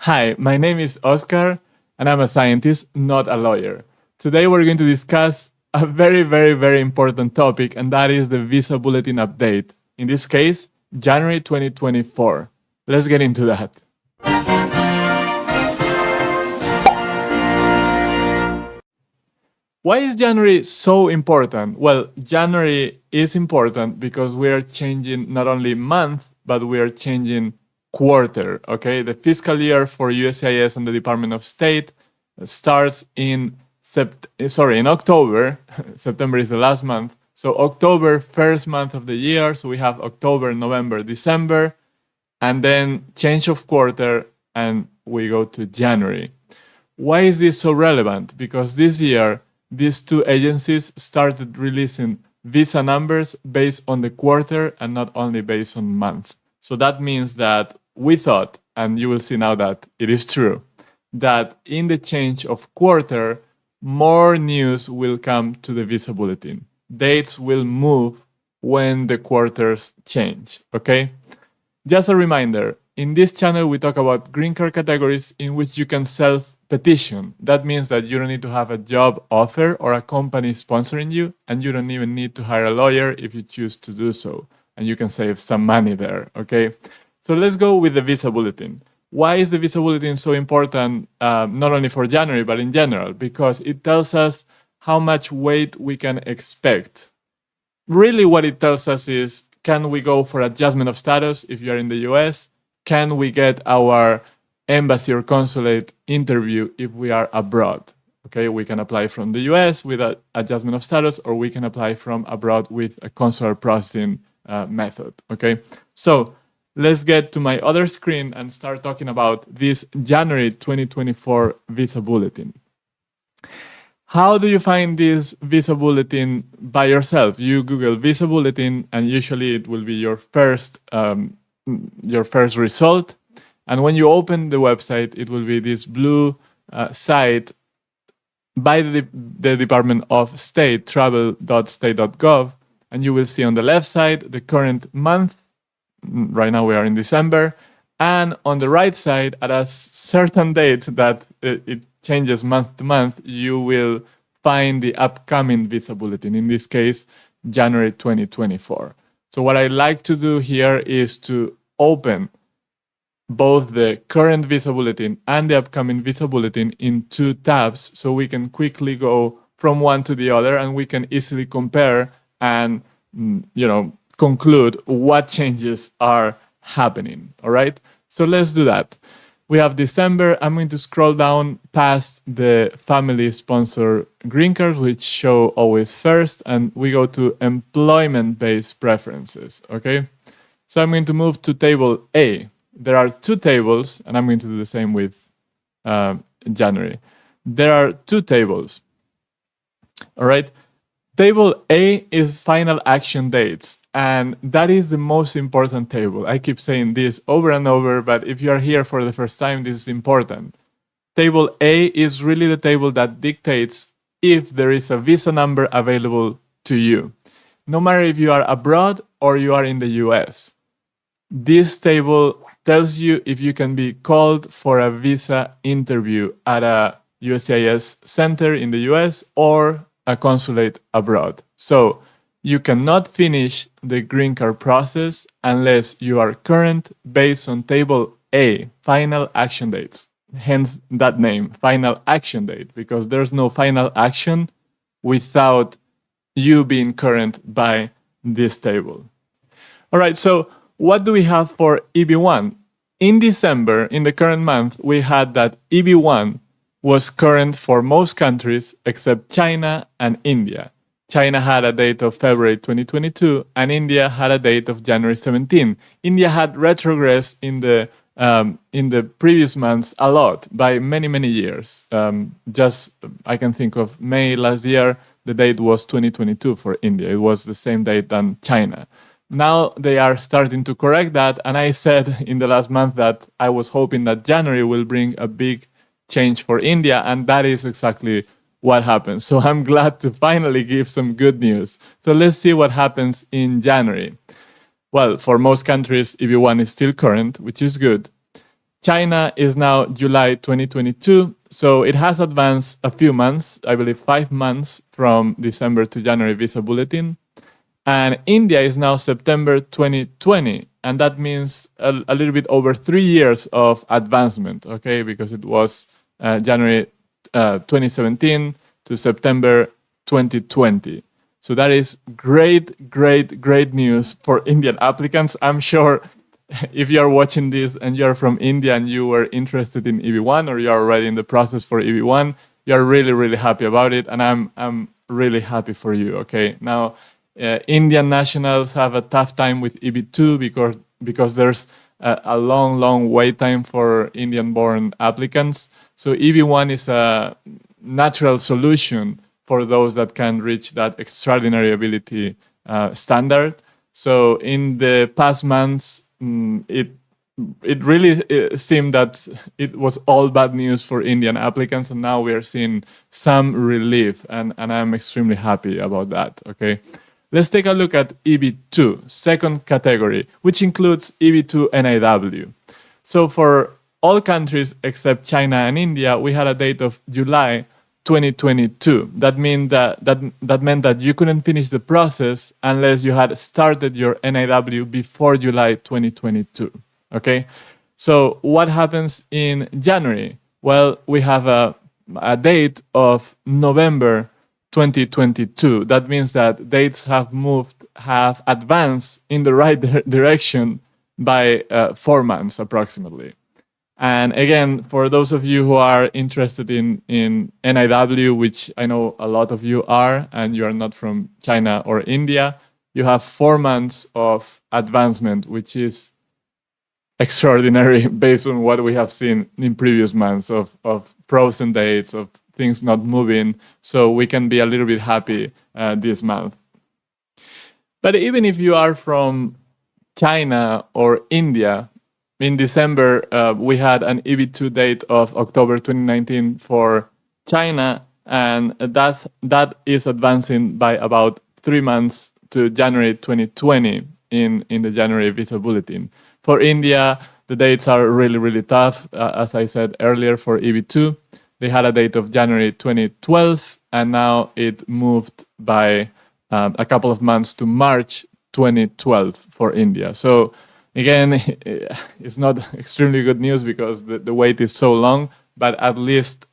Hi, my name is Oscar, and I'm a scientist, not a lawyer. Today we're going to discuss a very important topic, and that is the Visa Bulletin update. In this case, January 2024. Let's get into that. Why is January so important? Well, January is important because we are changing not only month, but we are changing quarter, okay? The fiscal year for USCIS and the Department of State starts in October. September is the last month. So October, first month of the year. So we have October, November, December, and then change of quarter, and we go to January. Why is this so relevant? Because this year, these two agencies started releasing visa numbers based on the quarter and not only based on month. So that means that we thought, and you will see now that it is true, that in the change of quarter, more news will come to the Visa Bulletin. Dates will move when the quarters change, okay? Just a reminder, in this channel we talk about green card categories in which you can self-petition. That means that you don't need to have a job offer or a company sponsoring you, and you don't even need to hire a lawyer if you choose to do so. And you can save some money there, okay? So let's go with the Visa Bulletin. Why is the Visa Bulletin so important, not only for January, but in general? Because it tells us how much weight we can expect. Really what it tells us is, can we go for adjustment of status if you're in the US? Can we get our embassy or consulate interview if we are abroad? Okay, we can apply from the US with an adjustment of status, or we can apply from abroad with a consular processing method, okay? So let's get to my other screen and start talking about this January 2024 Visa Bulletin. How do you find this Visa Bulletin by yourself? You Google Visa Bulletin, and usually it will be your first result. And when you open the website, it will be this blue site by the Department of State, travel.state.gov, and you will see on the left side the current month. Right now we are in December, and on the right side, at a certain date that it changes month to month, you will find the upcoming Visa Bulletin, in this case, January 2024. So what I like to do here is to open both the current Visa Bulletin and the upcoming Visa Bulletin in two tabs, so we can quickly go from one to the other, and we can easily compare and, conclude what changes are happening, all right? So let's do that. We have December. I'm going to scroll down past the family sponsor green cards, which show always first, and we go to employment-based preferences, okay? So I'm going to move to table A. There are two tables, and I'm going to do the same with January. There are two tables, all right? Table A is final action dates, and that is the most important table. I keep saying this over and over, but if you are here for the first time, this is important. Table A is really the table that dictates if there is a visa number available to you. No matter if you are abroad or you are in the US. This table tells you if you can be called for a visa interview at a USCIS center in the US or a consulate abroad. So you cannot finish the green card process unless you are current based on table A, final action dates. Hence that name, final action date, because there's no final action without you being current by this table. All right, so what do we have for EB1? In December, in the current month, we had that EB1 was current for most countries except China and India. China had a date of February 2022, and India had a date of January 17. India had retrogressed in the previous months a lot, by many years. I can think of May last year, the date was 2022 for India. It was the same date than China. Now they are starting to correct that, and I said in the last month that I was hoping that January will bring a big change for India, and that is exactly what happens. So I'm glad to finally give some good news. So let's see what happens in January. Well, for most countries, EB1 is still current, which is good. China is now July 2022, so it has advanced a few months, I believe 5 months from December to January Visa Bulletin. And India is now September 2020, and that means a little bit over 3 years of advancement, okay, because it was January 2017 to September 2020. So that is great news for Indian applicants. I'm sure if you are watching this and you're from India and you were interested in EB1 or you're already in the process for EB1, you're really happy about it, and I'm really happy for you, okay? Now, Indian nationals have a tough time with EB2 because there's a long wait time for Indian-born applicants. So EB1 is a natural solution for those that can reach that extraordinary ability standard. So in the past months, it really seemed that it was all bad news for Indian applicants, and now we are seeing some relief, and I'm extremely happy about that, okay? Let's take a look at EB2, second category, which includes EB2 NIW. So for all countries except China and India, we had a date of July 2022. That meant that you couldn't finish the process unless you had started your NIW before July 2022. Okay? So what happens in January? Well, we have a date of November 2022. That means that dates have advanced in the right direction by 4 months approximately. And again, for those of you who are interested in NIW, which I know a lot of you are, and you are not from China or India, you have 4 months of advancement, which is extraordinary based on what we have seen in previous months of frozen dates, of things not moving, so we can be a little bit happy this month. But even if you are from China or India, in December we had an EB2 date of October 2019 for China, and that is advancing by about 3 months to January 2020 in the January Visa Bulletin. For India, the dates are really tough. As I said earlier, for EB2, they had a date of January 2012, and now it moved by a couple of months to March 2012 for India. So again, it's not extremely good news because the wait is so long, but at least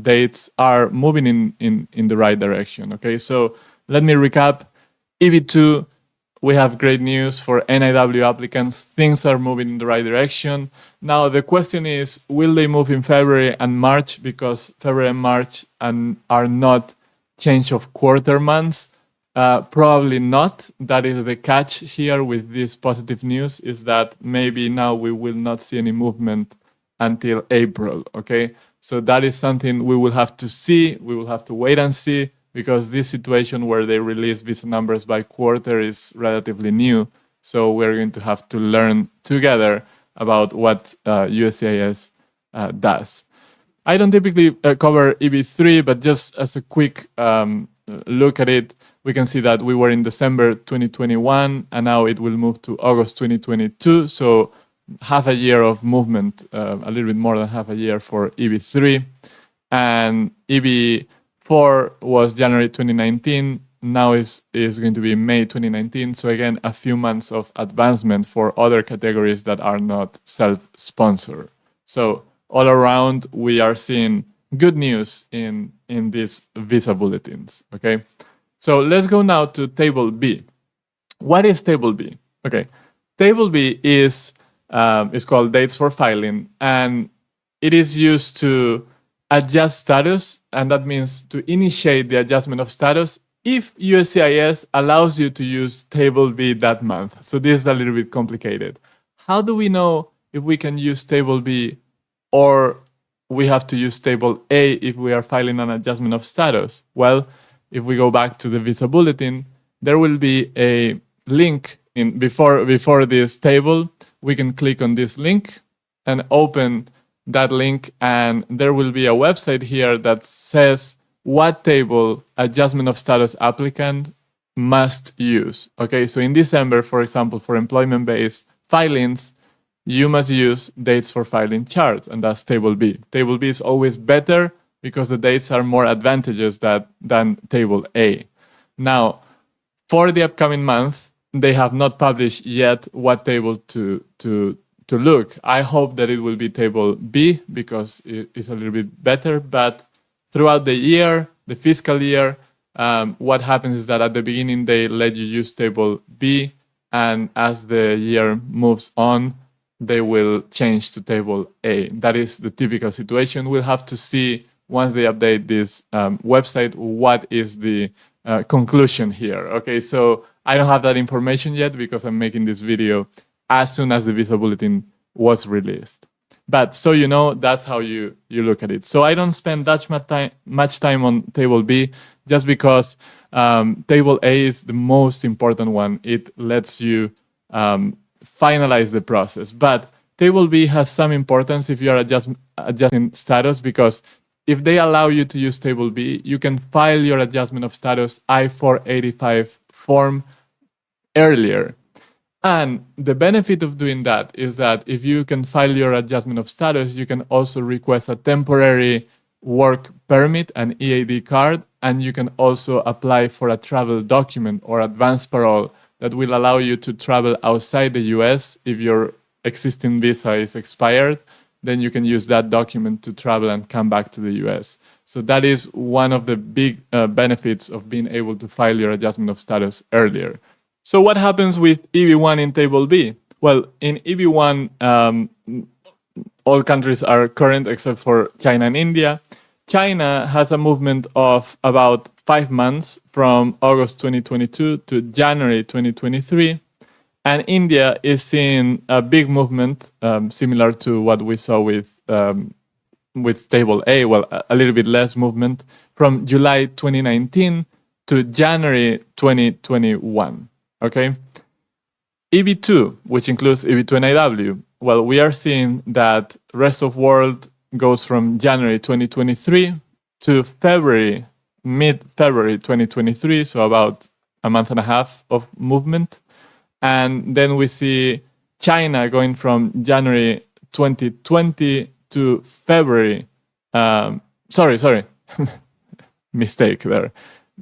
dates are moving in the right direction. Okay, so let me recap. EB2, we have great news for NIW applicants. Things are moving in the right direction. Now the question is, will they move in February and March? Because February and March are not change of quarter months. Probably not. That is the catch here with this positive news, is that maybe now we will not see any movement until April, okay? So that is something we will have to see. We will have to wait and see, because this situation where they release visa numbers by quarter is relatively new. So we're going to have to learn together about what USCIS does. I don't typically cover EB3, but just as a quick look at it, we can see that we were in December 2021, and now it will move to August 2022. So half a year of movement, a little bit more than half a year for EB3. And EB4 was January 2019, now is going to be May 2019. So again, a few months of advancement for other categories that are not self-sponsored. So all around, we are seeing good news in these visa bulletins, okay? So let's go now to Table B. What is Table B? Okay, Table B is called Dates for Filing, and it is used to adjust status, and that means to initiate the adjustment of status if USCIS allows you to use Table B that month. So this is a little bit complicated. How do we know if we can use Table B, or we have to use Table A if we are filing an adjustment of status? Well, if we go back to the Visa Bulletin, there will be a link before this table. We can click on this link and open that link, and there will be a website here that says what table adjustment of status applicant must use. Okay, so in December, for example, for employment-based filings, you must use dates for filing charts, and that's table B. Table B is always better because the dates are more advantageous than table A. Now, for the upcoming month, they have not published yet what table to look. I hope that it will be table B because it is a little bit better, but throughout the year, the fiscal year, what happens is that at the beginning they let you use table B, and as the year moves on, they will change to table A. That is the typical situation. We'll have to see once they update this website what is the conclusion here. Okay, so I don't have that information yet because I'm making this video as soon as the Visa Bulletin was released. But so you know, that's how you look at it. So I don't spend that much time on table B just because table A is the most important one. It lets you finalize the process. But table B has some importance if you are adjusting status, because if they allow you to use table B, you can file your adjustment of status I-485 form earlier. And the benefit of doing that is that if you can file your adjustment of status, you can also request a temporary work permit, an EAD card, and you can also apply for a travel document or advance parole that will allow you to travel outside the US. If your existing visa is expired, then you can use that document to travel and come back to the US. So that is one of the big benefits of being able to file your adjustment of status earlier. So what happens with EB1 in table B? Well, in EB1, all countries are current except for China and India. China has a movement of about 5 months from August 2022 to January 2023. And India is seeing a big movement similar to what we saw with table A, well, a little bit less movement, from July 2019 to January 2021. Okay, EB2, which includes EB2 and NIW, well, we are seeing that rest of world goes from January 2023 to February, mid-February 2023, so about a month and a half of movement. And then we see China going from January 2020 to February, sorry, mistake there,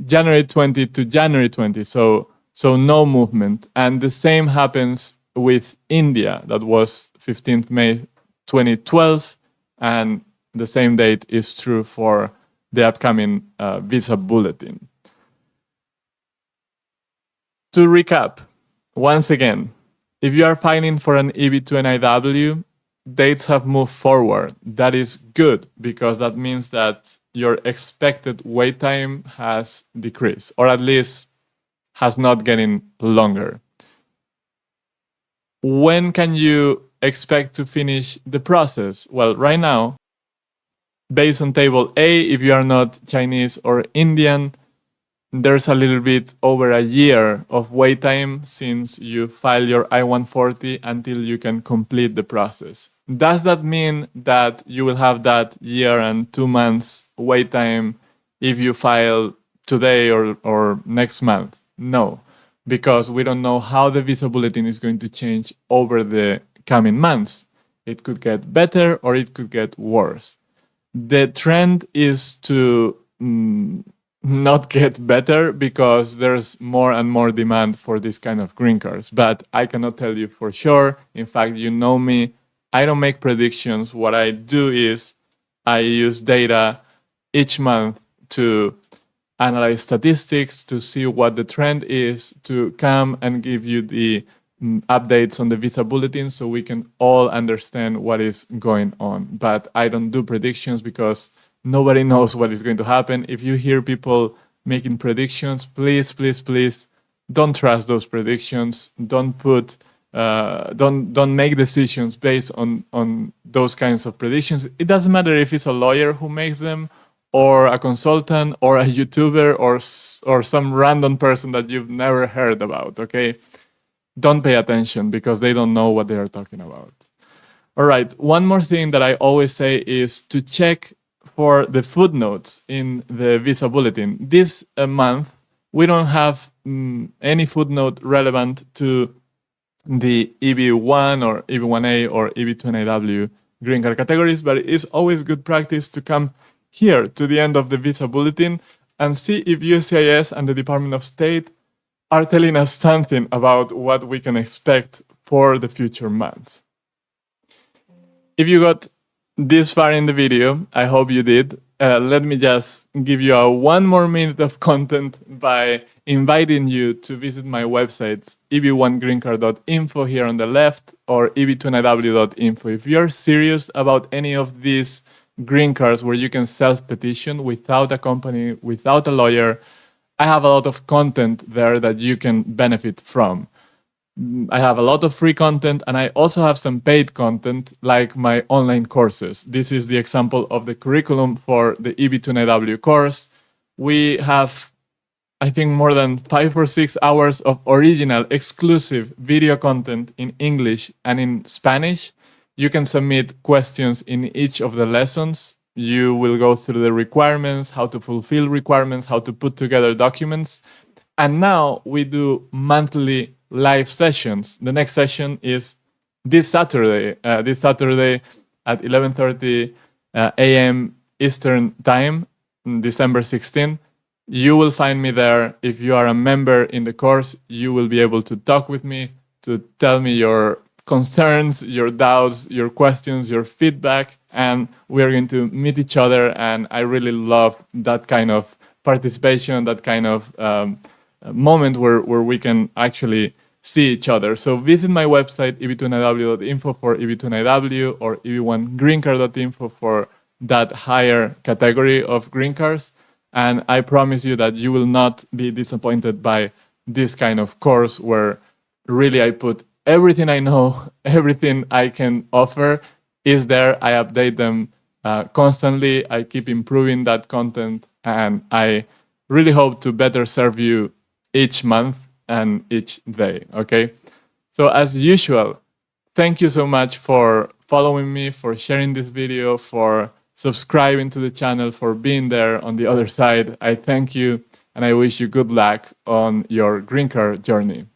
January 20 to January 20, so no movement. And the same happens with India. That was 15th May 2012. And the same date is true for the upcoming Visa Bulletin. To recap, once again, if you are filing for an EB2 NIW, dates have moved forward. That is good because that means that your expected wait time has decreased, or at least has not getting longer. When can you expect to finish the process? Well, right now, based on table A, if you are not Chinese or Indian, there's a little bit over a year of wait time since you file your I-140 until you can complete the process. Does that mean that you will have that year and 2 months wait time if you file today or next month? No, because we don't know how the Visa Bulletin is going to change over the coming months. It could get better or it could get worse. The trend is to not get better because there's more and more demand for this kind of green cards. But I cannot tell you for sure. In fact, you know me, I don't make predictions. What I do is I use data each month to analyze statistics, to see what the trend is, to come and give you the updates on the Visa Bulletin so we can all understand what is going on. But I don't do predictions because nobody knows what is going to happen. If you hear people making predictions, please, please, please don't trust those predictions. Don't make decisions based on those kinds of predictions. It doesn't matter if it's a lawyer who makes them, or a consultant, or a YouTuber, or some random person that you've never heard about, okay? Don't pay attention because they don't know what they are talking about. All right, one more thing that I always say is to check for the footnotes in the Visa Bulletin. This month, we don't have any footnote relevant to the EB1 or EB1A or EB2 NIW green card categories, but it's always good practice to come here to the end of the Visa Bulletin and see if USCIS and the Department of State are telling us something about what we can expect for the future months. If you got this far in the video, I hope you did. Let me just give you one more minute of content by inviting you to visit my websites, eb1greencard.info here on the left or eb2niw.info. If you're serious about any of these green cards where you can self-petition without a company, without a lawyer, I have a lot of content there that you can benefit from. I have a lot of free content, and I also have some paid content like my online courses. This is the example of the curriculum for the EB2 NIW course. We have, I think, more than 5 or 6 hours of original, exclusive video content in English and in Spanish. You can submit questions in each of the lessons. You will go through the requirements, how to fulfill requirements, how to put together documents. And now we do monthly live sessions. The next session is this Saturday at 11:30 a.m. Eastern Time, December 16. You will find me there. If you are a member in the course, you will be able to talk with me, to tell me your concerns, your doubts, your questions, your feedback, and we're going to meet each other. And I really love that kind of participation, that kind of moment where we can actually see each other. So visit my website, eb2niw.info for EB2 NIW or eb1greencard.info for that higher category of green cards. And I promise you that you will not be disappointed by this kind of course where really I put everything I know, everything I can offer is there. I update them constantly. I keep improving that content, and I really hope to better serve you each month and each day, okay? So as usual, thank you so much for following me, for sharing this video, for subscribing to the channel, for being there on the other side. I thank you, and I wish you good luck on your green card journey.